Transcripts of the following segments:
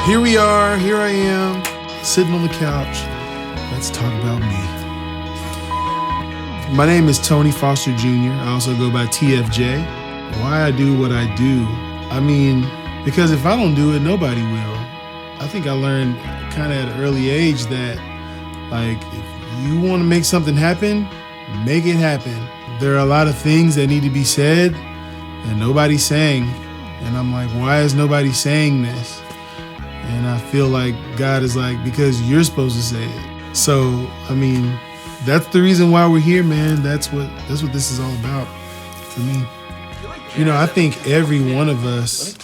Here we are, here I am, sitting on the couch. Let's talk about me. My name is Tony Foster Jr. I also go by TFJ. Why I do what I do? I mean, because if I don't do it, nobody will. I think I learned kind of at an early age that, like, if you want to make something happen, make it happen. There are a lot of things that need to be said and nobody's saying. And I'm like, why is nobody saying this? And I feel like God is like, because you're supposed to say it. So, I mean, that's the reason why we're here, man. That's what this is all about for me. You know, I think every one of us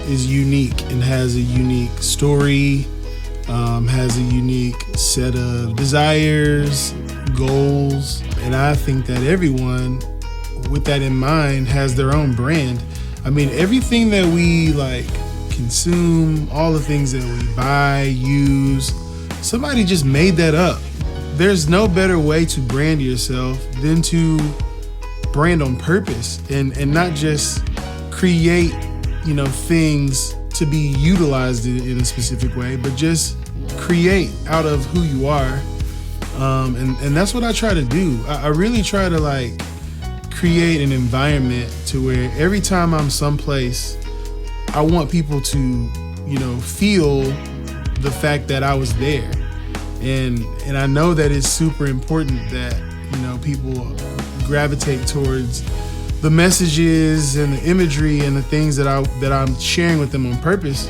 is unique and has a unique story, has a unique set of desires, goals. And I think that everyone, with that in mind, has their own brand. I mean, everything that we like consume, all the things that we buy, use, somebody just made that up. There's no better way to brand yourself than to brand on purpose and not just create, you know, things to be utilized in a specific way, but just create out of who you are. And that's what I try to do. I really try to like create an environment to where every time I'm someplace, I want people to, you know, feel the fact that I was there. And I know that it's super important that, you know, people gravitate towards the messages and the imagery and the things that I'm sharing with them on purpose.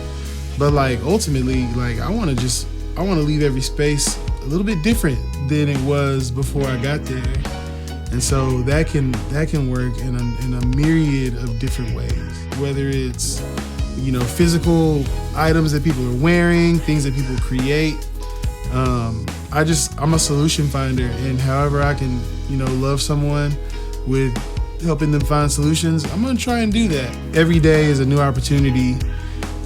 But like ultimately, like I want to leave every space a little bit different than it was before I got there. And so that can work in a myriad of different ways, whether it's, you know, physical items that people are wearing, things that people create. I'm a solution finder, and however I can, you know, love someone with helping them find solutions, I'm gonna try and do that. Every day is a new opportunity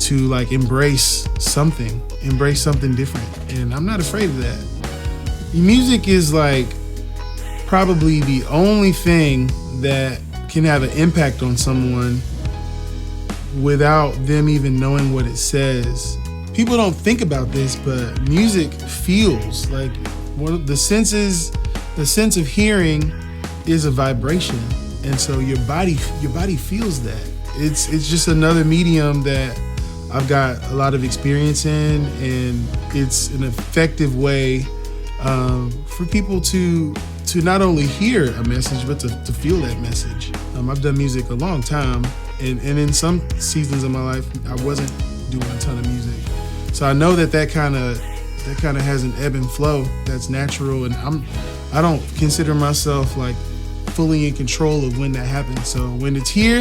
to like embrace something different, and I'm not afraid of that. Music is like probably the only thing that can have an impact on someone without them even knowing what it says. People don't think about this, but music feels like one of the senses. The sense of hearing is a vibration, and so your body feels that. It's just another medium that I've got a lot of experience in, and it's an effective way for people to not only hear a message, but to feel that message. I've done music a long time, and in some seasons of my life, I wasn't doing a ton of music. So I know that kind of has an ebb and flow that's natural, and I don't consider myself like fully in control of when that happens. So when it's here,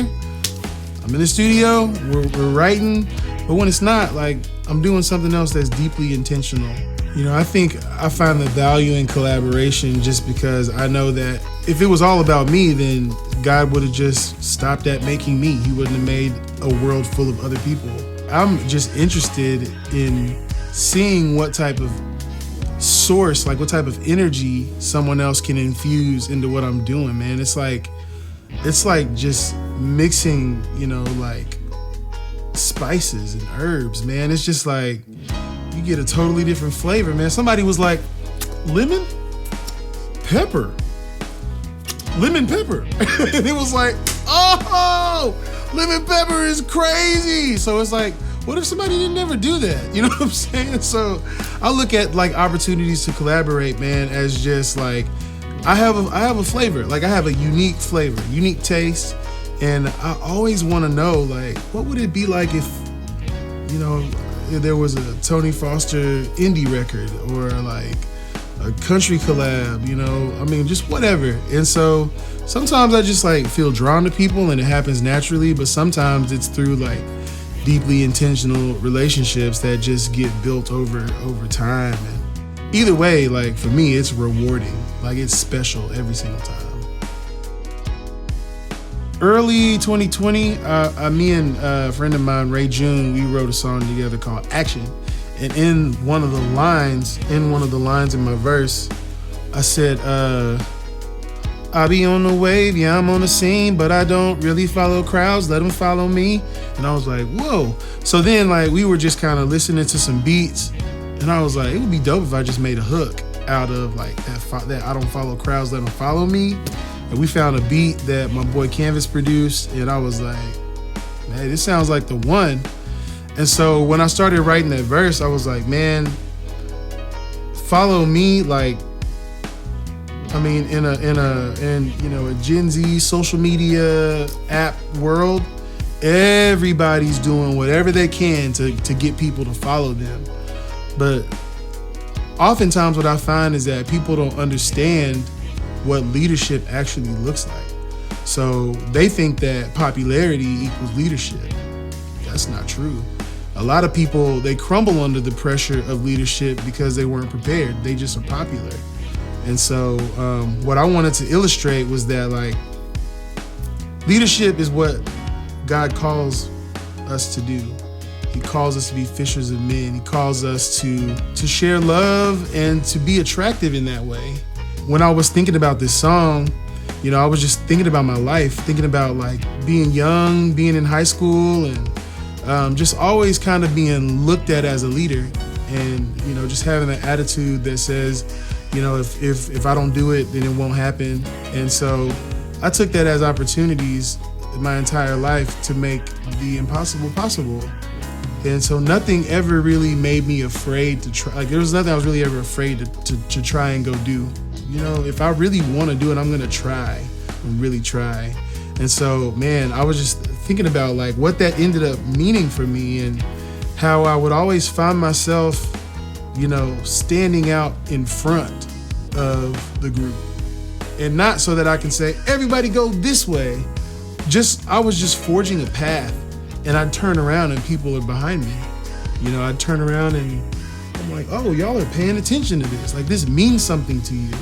I'm in the studio, we're writing, but when it's not, like I'm doing something else that's deeply intentional. You know, I think I find the value in collaboration just because I know that if it was all about me, then God would have just stopped at making me. He wouldn't have made a world full of other people. I'm just interested in seeing what type of source, like what type of energy someone else can infuse into what I'm doing, man. It's like just mixing, you know, like spices and herbs, man. It's just like you get a totally different flavor, man. Somebody was like, lemon pepper. And it was like, oh, lemon pepper is crazy. So it's like, what if somebody didn't ever do that? You know what I'm saying? So I look at like opportunities to collaborate, man, as just like, I have a flavor. Like I have a unique flavor, unique taste. And I always want to know, like, what would it be like if, you know, if there was a Tony Foster indie record or like a country collab, you know, I mean, just whatever. And so sometimes I just like feel drawn to people and it happens naturally, but sometimes it's through like deeply intentional relationships that just get built over time. And either way, like for me, it's rewarding. Like it's special every single time. Early 2020, me and a friend of mine, Ray June, we wrote a song together called Action. And in one of the lines in my verse, I said, I be on the wave, yeah, I'm on the scene, but I don't really follow crowds, let them follow me. And I was like, whoa. So then like we were just kind of listening to some beats, and I was like, it would be dope if I just made a hook out of like that I don't follow crowds, let them follow me. And we found a beat that my boy Canvas produced, and I was like, man, this sounds like the one. And so when I started writing that verse, I was like, man, follow me, like, I mean, in you know, a Gen Z social media app world, everybody's doing whatever they can to get people to follow them. But oftentimes what I find is that people don't understand what leadership actually looks like. So they think that popularity equals leadership. That's not true. A lot of people, they crumble under the pressure of leadership because they weren't prepared. They just are popular. And so what I wanted to illustrate was that like leadership is what God calls us to do. He calls us to be fishers of men. He calls us to share love and to be attractive in that way. When I was thinking about this song, you know, I was just thinking about my life, thinking about like being young, being in high school, and just always kind of being looked at as a leader, and, you know, just having an attitude that says, you know, if I don't do it, then it won't happen. And so I took that as opportunities my entire life to make the impossible possible. And so nothing ever really made me afraid to try. Like there was nothing I was really ever afraid to try and go do. You know, if I really want to do it, I'm gonna try and really try. And so, man, I was just thinking about like what that ended up meaning for me, and how I would always find myself, you know, standing out in front of the group. And not so that I can say, everybody go this way. I was just forging a path, and I'd turn around and people are behind me. You know, I'd turn around and I'm like, oh, y'all are paying attention to this. Like this means something to you.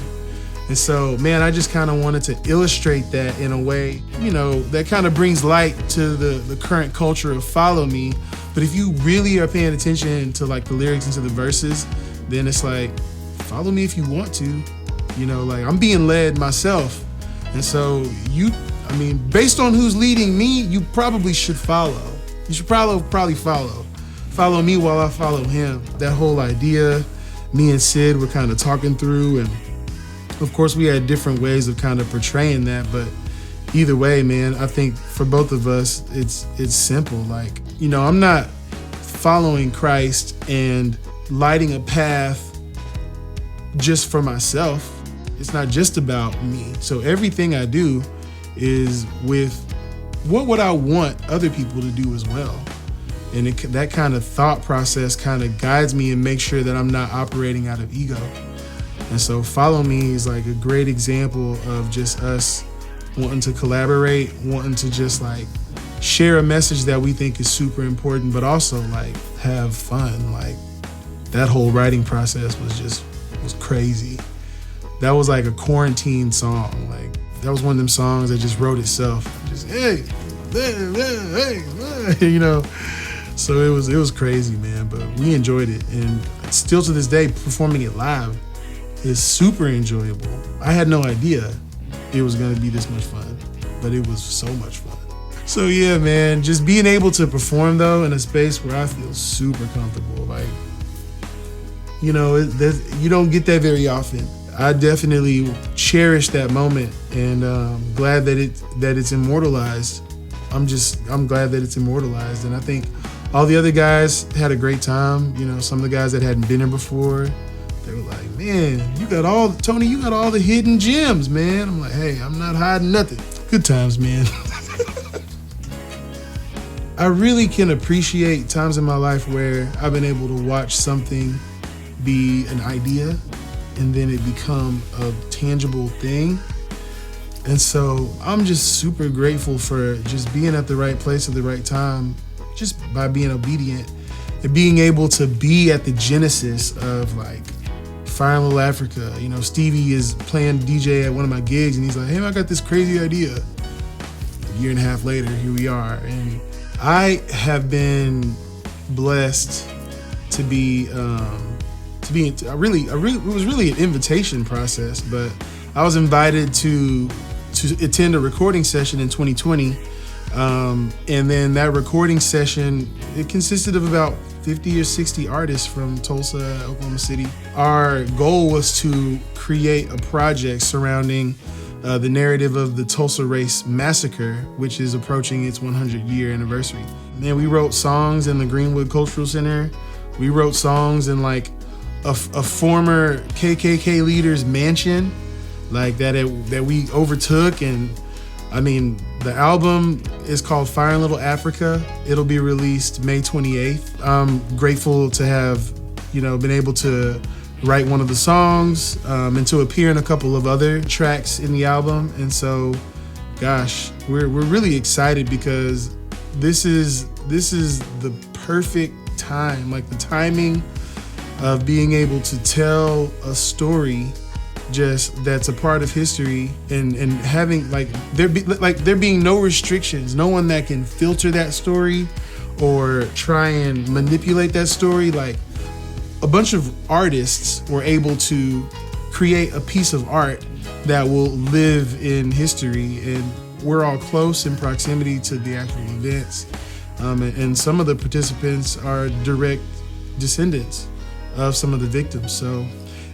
And so, man, I just kind of wanted to illustrate that in a way, you know, that kind of brings light to the current culture of follow me. But if you really are paying attention to like the lyrics and to the verses, then it's like, follow me if you want to. You know, like I'm being led myself. And so I mean, based on who's leading me, you probably should follow. You should probably follow. Follow me while I follow him. That whole idea, me and Sid were kind of talking through, and of course we had different ways of kind of portraying that, but either way, man, I think for both of us, it's simple. Like, you know, I'm not following Christ and lighting a path just for myself. It's not just about me. So everything I do is with what would I want other people to do as well. And that kind of thought process kind of guides me and makes sure that I'm not operating out of ego. And so Follow Me is like a great example of just us wanting to collaborate, wanting to just like share a message that we think is super important, but also like have fun. Like that whole writing process was crazy. That was like a quarantine song. Like that was one of them songs that just wrote itself. Just hey, you know. So it was crazy, man. But we enjoyed it, and still to this day, performing it live is super enjoyable. I had no idea it was gonna be this much fun, but it was so much fun. So yeah, man, just being able to perform though in a space where I feel super comfortable, like, you know, you don't get that very often. I definitely cherish that moment, and glad that it's immortalized. I'm glad that it's immortalized, and I think all the other guys had a great time. You know, some of the guys that hadn't been here before, they were like, man, Tony, you got all the hidden gems, man. I'm like, hey, I'm not hiding nothing. Good times, man. I really can appreciate times in my life where I've been able to watch something be an idea and then it become a tangible thing. And so I'm just super grateful for just being at the right place at the right time, just by being obedient and being able to be at the genesis of like Fire in Little Africa. You know, Stevie is playing DJ at one of my gigs and he's like, hey, I got this crazy idea. A year and a half later, here we are. And I have been blessed to be, it was really an invitation process, but I was invited to attend a recording session in 2020. And then that recording session, it consisted of about 50 or 60 artists from Tulsa, Oklahoma City. Our goal was to create a project surrounding the narrative of the Tulsa Race Massacre, which is approaching its 100-year anniversary. Man, we wrote songs in the Greenwood Cultural Center. We wrote songs in like a former KKK leader's mansion, like that we overtook. And I mean, the album is called Fire in Little Africa. It'll be released May 28th. I'm grateful to have, been able to write one of the songs and to appear in a couple of other tracks in the album. And so, gosh, we're really excited because this is the perfect time, like the timing of being able to tell a story just that's a part of history and having there being no restrictions, no one that can filter that story or try and manipulate that story. Like, a bunch of artists were able to create a piece of art that will live in history, and we're all close in proximity to the actual events. And some of the participants are direct descendants of some of the victims. So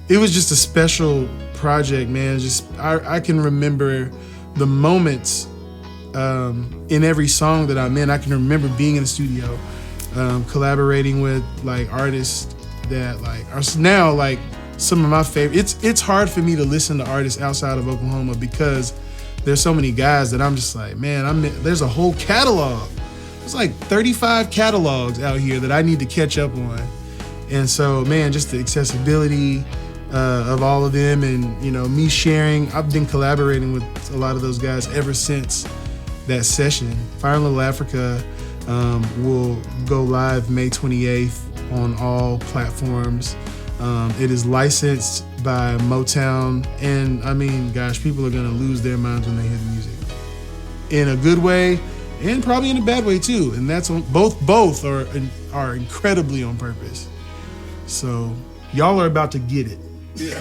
it was just a special project, man. I can remember the moments in every song that I'm in. I can remember being in the studio, collaborating with like artists that like are now like some of my favorite. It's hard for me to listen to artists outside of Oklahoma because there's so many guys that I'm just like, man, there's a whole catalog. There's like 35 catalogs out here that I need to catch up on. And so, man, just the accessibility of all of them, and me sharing. I've been collaborating with a lot of those guys ever since that session. Fire in Little Africa will go live May 28th on all platforms. It is licensed by Motown, and I mean, gosh, people are gonna lose their minds when they hear the music, in a good way and probably in a bad way too. And that's both are incredibly on purpose. So y'all are about to get it. Yeah.